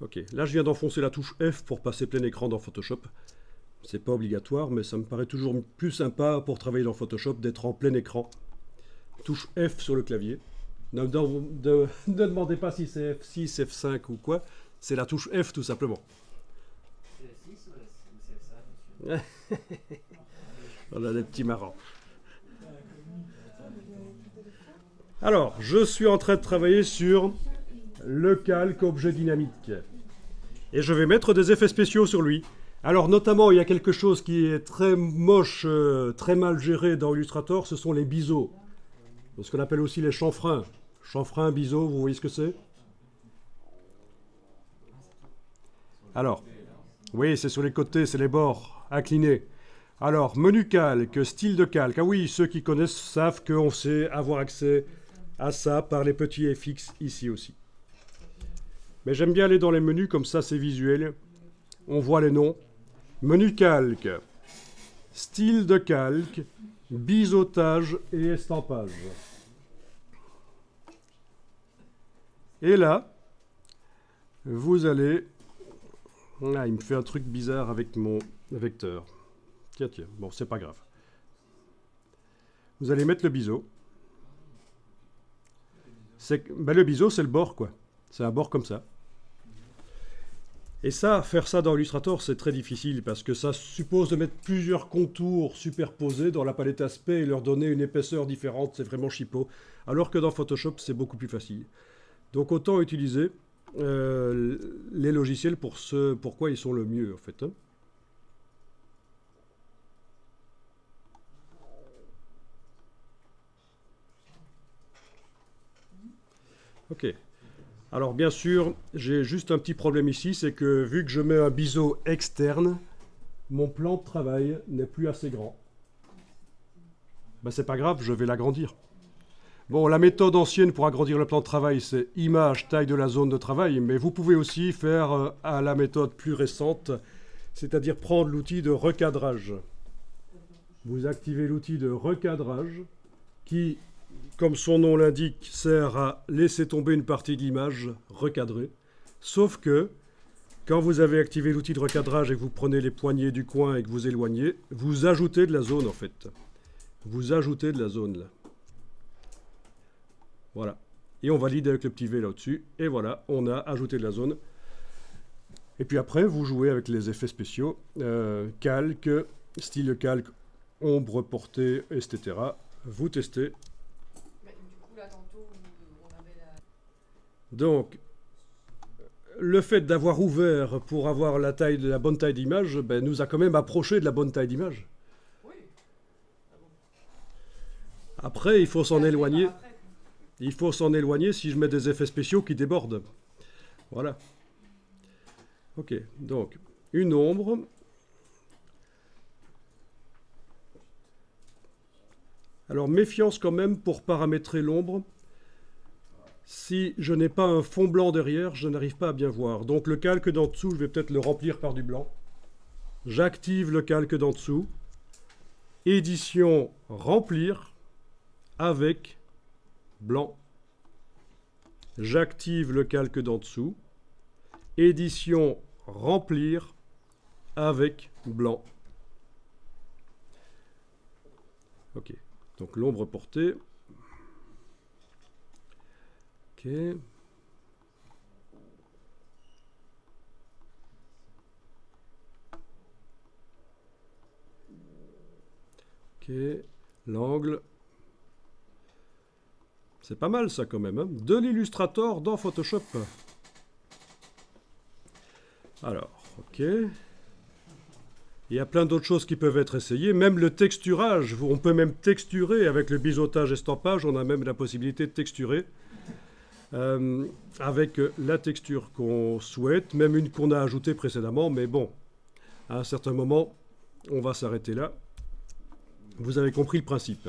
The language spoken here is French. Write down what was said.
Ok, là je viens d'enfoncer la touche F pour passer plein écran dans Photoshop. C'est pas obligatoire, mais ça me paraît toujours plus sympa pour travailler dans Photoshop d'être en plein écran. Touche F sur le clavier. Ne demandez pas si c'est F6, F5 ou quoi. C'est la touche F tout simplement. C'est F6 ou c'est F5? On a des petits marrants. Alors, je suis en train de travailler sur le calque objet dynamique. Et je vais mettre des effets spéciaux sur lui. Alors, notamment, il y a quelque chose qui est très moche, très mal géré dans Illustrator, ce sont les biseaux. Ce qu'on appelle aussi les chanfreins. Chanfrein, biseau, vous voyez ce que c'est? Alors, oui, c'est sur les côtés, c'est les bords inclinés. Alors, menu calque, style de calque. Ah oui, ceux qui connaissent savent qu'on sait avoir accès à ça par les petits FX ici aussi. Mais j'aime bien aller dans les menus, comme ça c'est visuel. On voit les noms. Menu calque, style de calque, biseautage et estampage. Et là, vous allez... Ah, il me fait un truc bizarre avec mon vecteur. Tiens, bon, c'est pas grave. Vous allez mettre le biseau. Ben, le biseau, c'est le bord, quoi. C'est un bord comme ça. Et ça, faire ça dans Illustrator, c'est très difficile parce que ça suppose de mettre plusieurs contours superposés dans la palette aspect et leur donner une épaisseur différente. C'est vraiment chipot. Alors que dans Photoshop, c'est beaucoup plus facile. Donc autant utiliser les logiciels pour ce pourquoi ils sont le mieux, en fait. Hein. Ok. Alors bien sûr, j'ai juste un petit problème ici, c'est que vu que je mets un biseau externe, mon plan de travail n'est plus assez grand. Ben c'est pas grave, je vais l'agrandir. Bon, la méthode ancienne pour agrandir le plan de travail, c'est image, taille de la zone de travail, mais vous pouvez aussi faire à la méthode plus récente, c'est-à-dire prendre l'outil de recadrage. Vous activez l'outil de recadrage qui, comme son nom l'indique, sert à laisser tomber une partie de l'image recadrée. Sauf que, quand vous avez activé l'outil de recadrage et que vous prenez les poignées du coin et que vous éloignez, vous ajoutez de la zone en fait. Vous ajoutez de la zone là. Voilà. Et on valide avec le petit V là-dessus. Et voilà, on a ajouté de la zone. Et puis après, vous jouez avec les effets spéciaux. Calque, style calque, ombre, portée, etc. Vous testez. Donc, le fait d'avoir ouvert pour avoir la bonne taille d'image, ben, nous a quand même approché de la bonne taille d'image. Oui. Après, il faut s'en éloigner. Il faut s'en éloigner si je mets des effets spéciaux qui débordent. Voilà. Ok, donc, une ombre. Alors, méfiance quand même pour paramétrer l'ombre. Si je n'ai pas un fond blanc derrière, je n'arrive pas à bien voir. Donc le calque d'en dessous, je vais peut-être le remplir par du blanc. J'active le calque d'en dessous. Édition remplir avec blanc. J'active le calque d'en dessous. Édition remplir avec blanc. Ok, donc l'ombre portée. Ok. Ok, l'angle. C'est pas mal ça quand même, hein. De l'Illustrator dans Photoshop. Alors, ok. Il y a plein d'autres choses qui peuvent être essayées. Même le texturage, on peut même texturer avec le biseautage estampage. On a même la possibilité de texturer. Avec la texture qu'on souhaite, même une qu'on a ajoutée précédemment, mais bon, à un certain moment, on va s'arrêter là. Vous avez compris le principe.